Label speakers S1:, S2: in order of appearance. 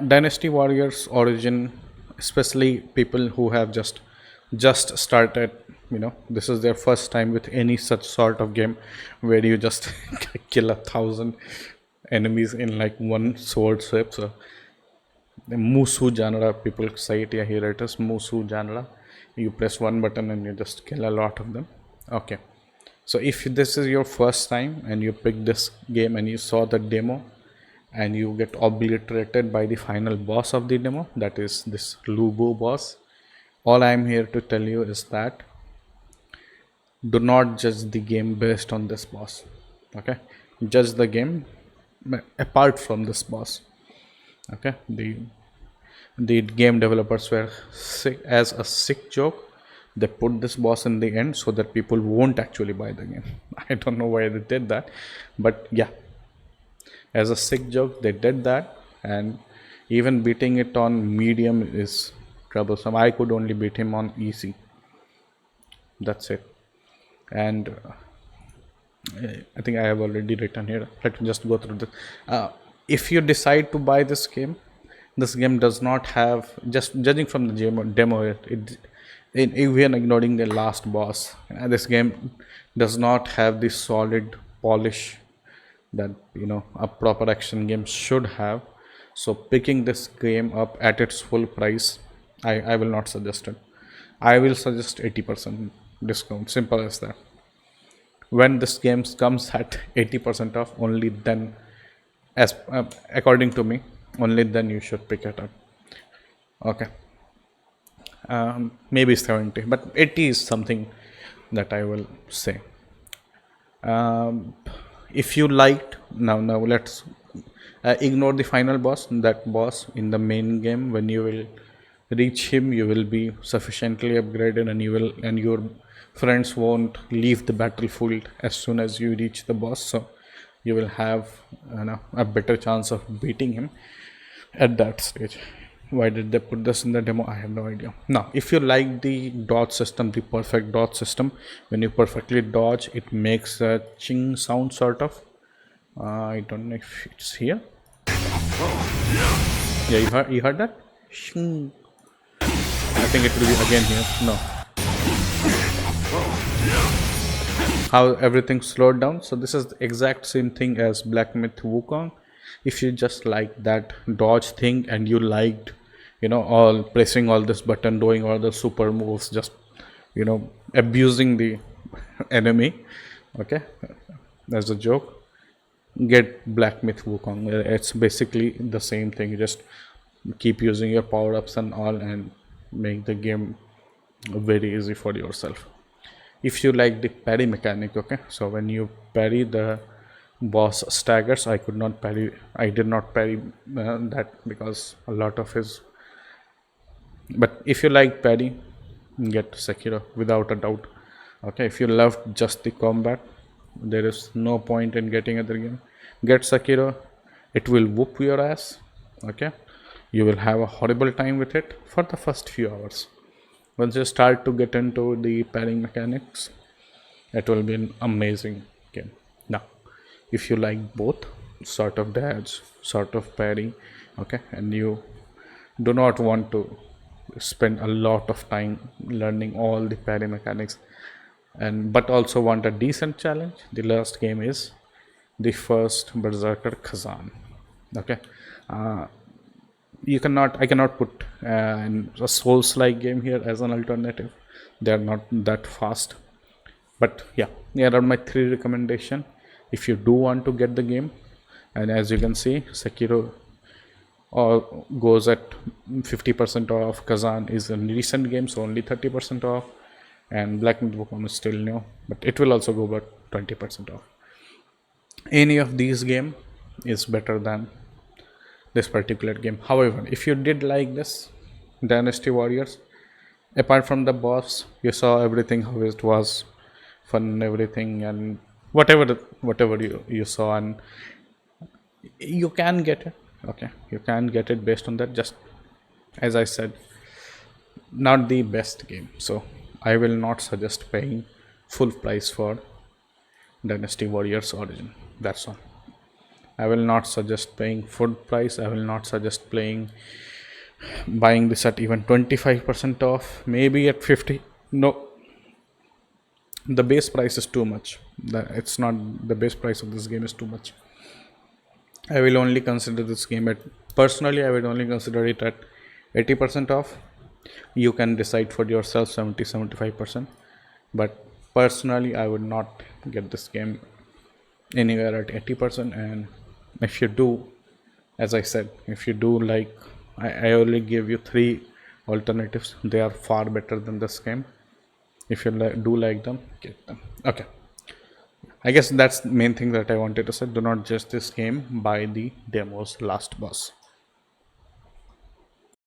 S1: Dynasty Warriors Origin, especially people who have just started, this is their first time with any such sort of game where you just kill 1,000 enemies in like one sword swipe. So the Musu genre, people say it, yeah, here it is, Musu genre. You press one button and you just kill a lot of them. Okay. So if this is your first time and you pick this game and you saw the demo and you get obliterated by the final boss of the demo, that is this Lubu boss, all I am here to tell you is that do not judge the game based on this boss. Okay, judge the game apart from this boss. Okay, the game developers were sick, as a sick joke, they put this boss in the end so that people won't actually buy the game. I don't know why they did that, but yeah, as a sick joke they did that. And even beating it on medium is troublesome. I could only beat him on easy, that's it. And I think I have already written here, let me just go through this. If you decide to buy this game does not have, just judging from the demo even ignoring the last boss, this game does not have the solid polish that a proper action game should have. So picking this game up at its full price, I will not suggest it. I will suggest 80% discount, simple as that. When this game comes at 80% off, only then, as according to me, only then you should pick it up. Okay, maybe 70, but 80 is something that I will say. If you liked, now let's ignore the final boss. That boss in the main game, when you will reach him, you will be sufficiently upgraded, and your friends won't leave the battlefield as soon as you reach the boss. So you will have a better chance of beating him at that stage. Why did they put this in the demo? I have no idea. Now, if you like the dodge system, the perfect dodge system, when you perfectly dodge, it makes a ching sound sort of. I don't know if it's here. Yeah, you heard that? Shing. I think it will be again here. No. How everything slowed down. So this is the exact same thing as Black Myth Wukong. If you just like that dodge thing and you liked all pressing all this button, doing all the super moves, just abusing the enemy, okay, that's a joke, get Black Myth Wukong. It's basically the same thing. You just keep using your power-ups and all and make the game very easy for yourself. If you like the parry mechanic, okay, so when you parry, the boss staggers. I did not parry that because a lot of his, but if you like parry, get Sekiro without a doubt. Okay, if you love just the combat, there is no point in getting other game. Get Sekiro, it will whoop your ass. Okay, you will have a horrible time with it for the first few hours. Once you start to get into the parrying mechanics, it will be an amazing game. Now, if you like both sort of dodge, sort of parry, okay, and you do not want to spend a lot of time learning all the parry mechanics, but also want a decent challenge, the last game is the first Berserker Khazan. Okay, I cannot put a Souls-like game here as an alternative. They are not that fast, but yeah, here are my 3 recommendations if you do want to get the game. And as you can see, Sekiro goes at 50% off. Kazan is a recent game, so only 30% off, and Black Myth Wukong is still new, but it will also go about 20% off. Any of these game is better than this particular game. However, if you did like this Dynasty Warriors, apart from the boss, you saw everything, how it was fun, everything, and whatever you saw, and you can get it. Okay, you can get it based on that. Just as I said, not the best game, so I will not suggest paying full price for Dynasty Warriors Origin. That's all. I will not suggest paying full price. I will not suggest buying this at even 25% off, maybe at 50. No, the base price is too much. It's not, the base price of this game is too much. I will only consider this game at, personally, I would only consider it at 80% off. You can decide for yourself 70-75%. But personally, I would not get this game anywhere at 80%. And if you do, as I said, if you do like, I only give you 3 alternatives. They are far better than this game. If you do like them, get them. Okay. I guess that's the main thing that I wanted to say. Do not judge this game by the demo's last boss.